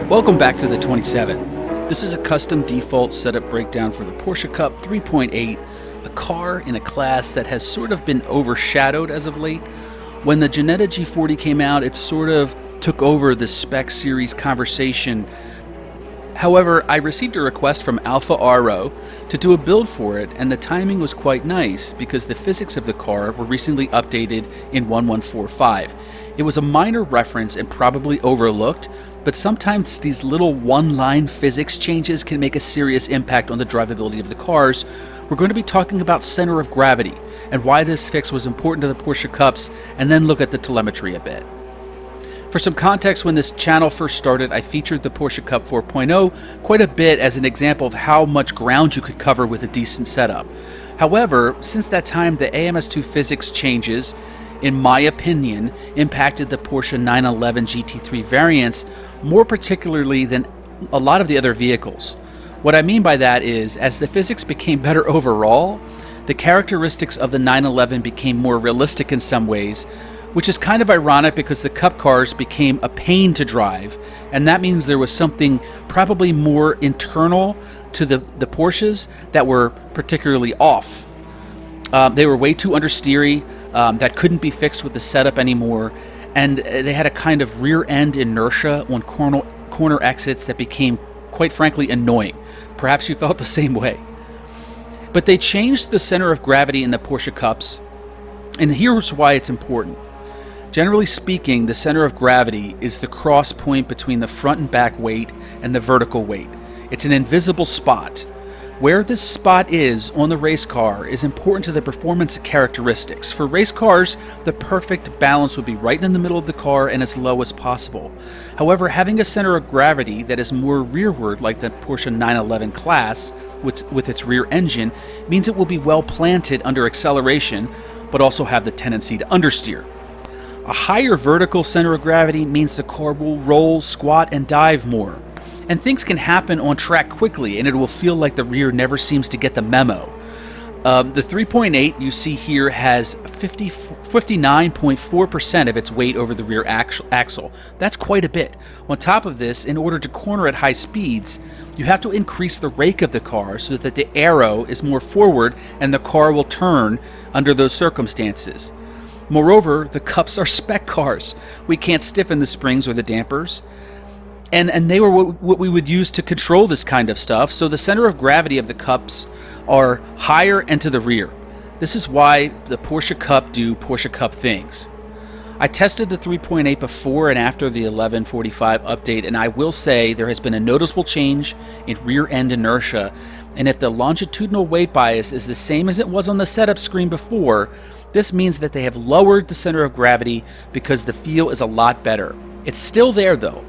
Welcome back to the 27. This is a custom default setup breakdown for the Porsche Cup 3.8, a car in a class that has sort of been overshadowed as of late. When the Ginetta G40 came out, it sort of took over the spec series conversation. However, I received a request from Alpha RO to do a build for it, and the timing was quite nice because the physics of the car were recently updated in 1145. It was a minor reference and probably overlooked, but sometimes these little one-line physics changes can make a serious impact on the drivability of the cars. We're going to be talking about center of gravity and why this fix was important to the Porsche Cups, and then look at the telemetry a bit. For some context, when this channel first started, I featured the Porsche Cup 4.0 quite a bit as an example of how much ground you could cover with a decent setup. However, since that time, the AMS2 physics changes, in my opinion, impacted the Porsche 911 GT3 variants more particularly than a lot of the other vehicles. What I mean by that is, as the physics became better overall, the characteristics of the 911 became more realistic in some ways, which is kind of ironic because the Cup cars became a pain to drive, and that means there was something probably more internal to the Porsches that were particularly off. They were way too understeery, that couldn't be fixed with the setup anymore, and they had a kind of rear-end inertia on corner exits that became, quite frankly, annoying. Perhaps you felt the same way. But they changed the center of gravity in the Porsche Cups, and here's why it's important. Generally speaking, the center of gravity is the cross point between the front and back weight and the vertical weight. It's an invisible spot. Where this spot is on the race car is important to the performance characteristics. For race cars, the perfect balance would be right in the middle of the car and as low as possible. However, having a center of gravity that is more rearward, like the Porsche 911 class with its rear engine, means it will be well planted under acceleration, but also have the tendency to understeer. A higher vertical center of gravity means the car will roll, squat, and dive more. And things can happen on track quickly, and it will feel like the rear never seems to get the memo. The 3.8 you see here has 59.4% of its weight over the rear axle. That's quite a bit. On top of this, in order to corner at high speeds, you have to increase the rake of the car so that the aero is more forward and the car will turn under those circumstances. Moreover, the Cups are spec cars. We can't stiffen the springs or the dampers. And they were what we would use to control this kind of stuff, so the center of gravity of the Cups are higher and to the rear. This is why the Porsche Cup do Porsche Cup things. I tested the 3.8 before and after the 1145 update, and I will say there has been a noticeable change in rear end inertia, and if the longitudinal weight bias is the same as it was on the setup screen before, this means that they have lowered the center of gravity because the feel is a lot better. It's still there though.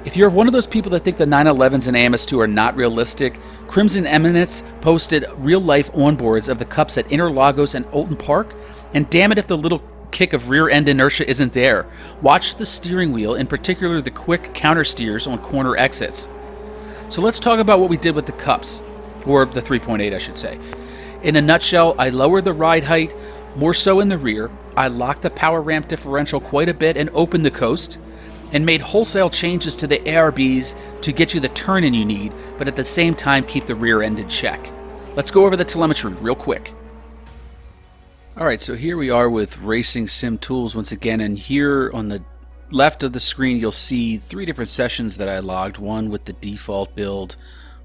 If you're one of those people that think the 911s and AMS2 are not realistic, CrimsonEminence posted real-life onboards of the Cups at Interlagos and Alton Park, and damn it if the little kick of rear-end inertia isn't there. Watch the steering wheel, in particular the quick counter steers on corner exits. So let's talk about what we did with the Cups, or the 3.8 I should say. In a nutshell, I lowered the ride height, more so in the rear, I locked the power ramp differential quite a bit and opened the coast, and made wholesale changes to the ARBs to get you the turn-in you need, but at the same time keep the rear end in check. Let's go over the telemetry real quick. Alright, so here we are with Racing Sim Tools once again, and here on the left of the screen you'll see 3 different sessions that I logged, one with the default build,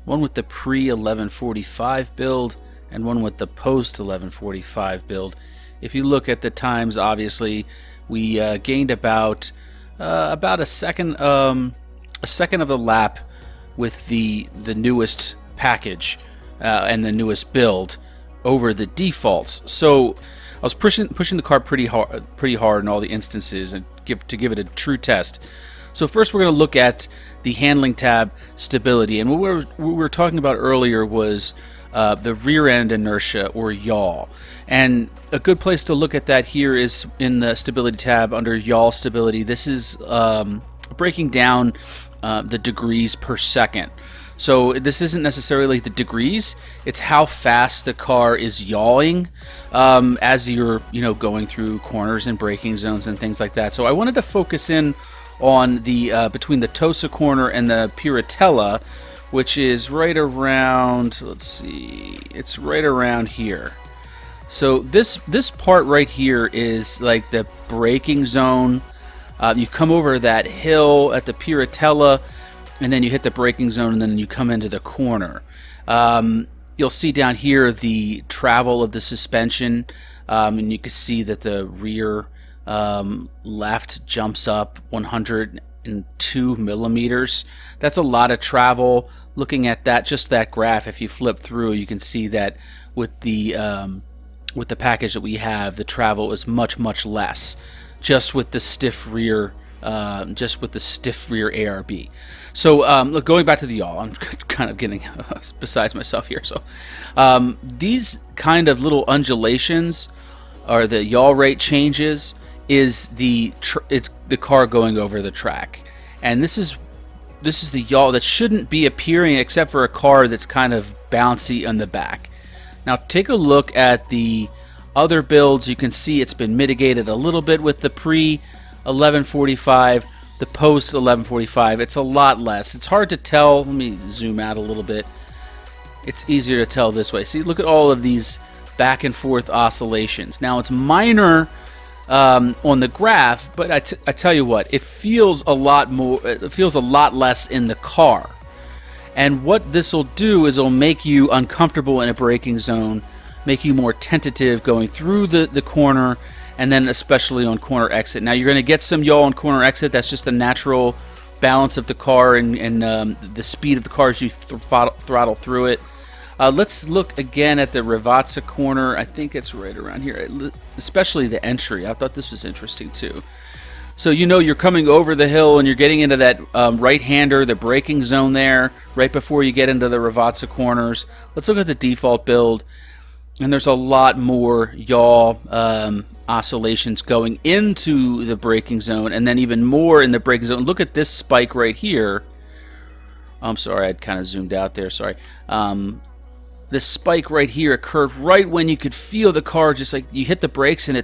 one with the pre-1145 build, and one with the post-1145 build. If you look at the times, obviously, we gained about a second of the lap with the newest package and the newest build over the defaults. So I was pushing the car pretty hard in all the instances and to give it a true test. So first we're going to look at the handling tab stability, and what we were talking about earlier was the rear end inertia, or yaw. And a good place to look at that here is in the stability tab under yaw stability. This is breaking down the degrees per second. So this isn't necessarily the degrees, it's how fast the car is yawing as you're going through corners and braking zones and things like that. So I wanted to focus in on the between the Tosa corner and the Piratella, which is right around, let's see, it's right around here. So this part right here is like the braking zone. You come over that hill at the Piratella, and then you hit the braking zone, and then you come into the corner. You'll see down here the travel of the suspension, and you can see that the rear left jumps up 102 millimeters. That's a lot of travel. Looking at that, just that graph, if you flip through, you can see that with the package that we have, the travel is much less, just with the stiff rear ARB. So look, going back to the yaw, I'm kind of getting besides myself here. So these kind of little undulations, or the yaw rate changes, is it's the car going over the track, and this is the yaw that shouldn't be appearing except for a car that's kind of bouncy on the back. Now take a look at the other builds. You can see it's been mitigated a little bit with the pre-1145, the post-1145. It's a lot less. It's hard to tell. Let me zoom out a little bit. It's easier to tell this way. See, look at all of these back and forth oscillations. Now it's minor on the graph, but I tell you what, it feels a lot more. It feels a lot less in the car. And what this will do is it'll make you uncomfortable in a braking zone, make you more tentative going through the corner, and then especially on corner exit. Now you're going to get some yaw on corner exit. That's just the natural balance of the car and the speed of the car as you throttle through it. Let's look again at the Rivazza corner. I think it's right around here, especially the entry. I thought this was interesting too. So you're coming over the hill and you're getting into that right-hander, the braking zone there, right before you get into the Rivazza corners. Let's look at the default build, and there's a lot more yaw oscillations going into the braking zone, and then even more in the braking zone. Look at this spike right here. I'm sorry, I'd kind of zoomed out there. Sorry. This spike right here occurred right when you could feel the car, just like you hit the brakes and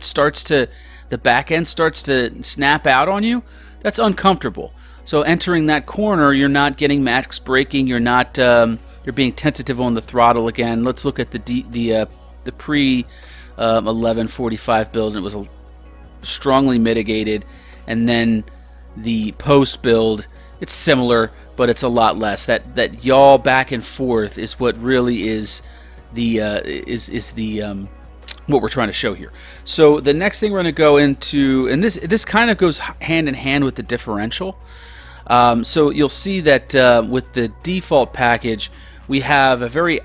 the back end starts to snap out on you. That's uncomfortable. So entering that corner, you're not getting max braking. You're not. You're being tentative on the throttle again. Let's look at the pre 1145 build, and it was strongly mitigated. And then the post build, it's similar, but it's a lot less. That yaw back and forth is what really is the what we're trying to show here. So the next thing we're going to go into, and this kind of goes hand in hand with the differential. So you'll see that with the default package, we have a very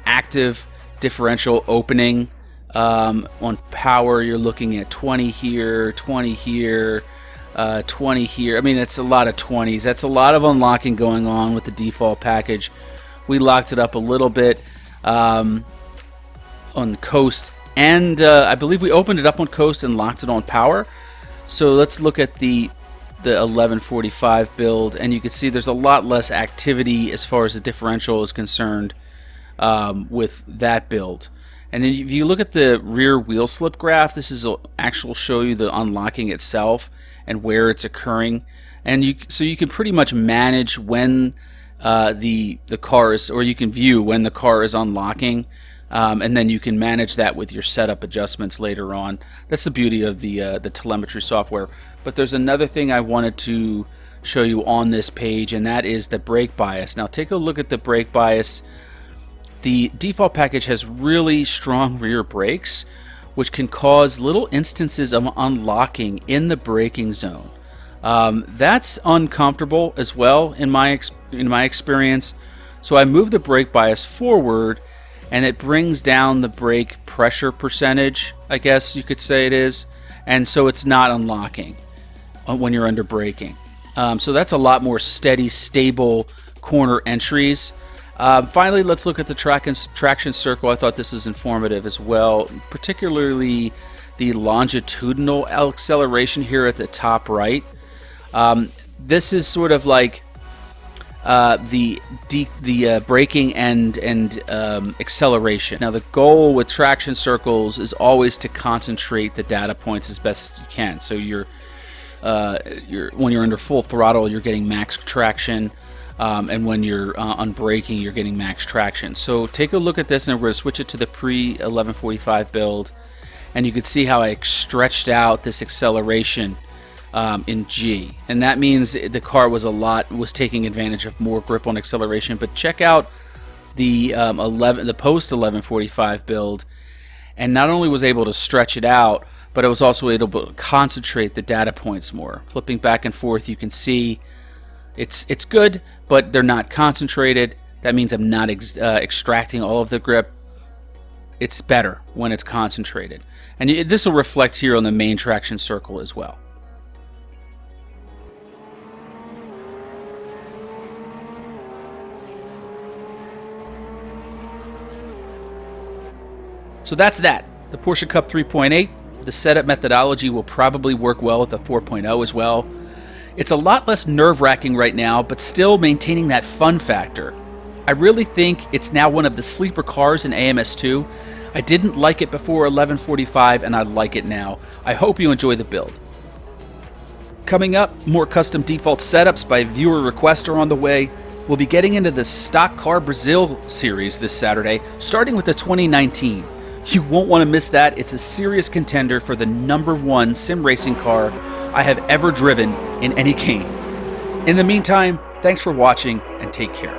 active differential opening. On power, you're looking at 20 here, 20 here, 20 here. I mean, it's a lot of 20s. That's a lot of unlocking going on with the default package. We locked it up a little bit on coast, and I believe we opened it up on coast and locked it on power. So let's look at the 1145 build, and you can see there's a lot less activity as far as the differential is concerned with that build. And then if you look at the rear wheel slip graph, this is actual show you the unlocking itself and where it's occurring, and so you can pretty much manage when the car is, or you can view when the car is unlocking, and then you can manage that with your setup adjustments later on. That's the beauty of the telemetry software. But there's another thing I wanted to show you on this page, and that is the brake bias. Now take a look at the brake bias. The default package has really strong rear brakes, which can cause little instances of unlocking in the braking zone. That's uncomfortable as well in my experience. So I move the brake bias forward, and it brings down the brake pressure percentage, I guess you could say it is, and so it's not unlocking when you're under braking. So that's a lot more steady, stable corner entries. Finally, let's look at the traction circle. I thought this was informative as well, particularly the longitudinal acceleration here at the top right. This is sort of like the braking and acceleration. Now, the goal with traction circles is always to concentrate the data points as best as you can. So when you're under full throttle, you're getting max traction, and when you're on braking, you're getting max traction. So take a look at this, and we're going to switch it to the pre-1145 build, and you can see how I stretched out this acceleration in G, and that means the car was taking advantage of more grip on acceleration. But check out the post 1145 build, and not only was able to stretch it out, but I was also able to concentrate the data points more. Flipping back and forth, you can see it's good, but they're not concentrated. That means I'm not extracting all of the grip. It's better when it's concentrated, and this will reflect here on the main traction circle as well. So that's that. The Porsche Cup 3.8. The setup methodology will probably work well with the 4.0 as well. It's a lot less nerve-wracking right now, but still maintaining that fun factor. I really think it's now one of the sleeper cars in AMS2. I didn't like it before 1145, and I like it now. I hope you enjoy the build. Coming up, more custom default setups by viewer request are on the way. We'll be getting into the Stock Car Brazil series this Saturday, starting with the 2019. You won't want to miss that. It's a serious contender for the #1 sim racing car I have ever driven in any game. In the meantime, thanks for watching and take care.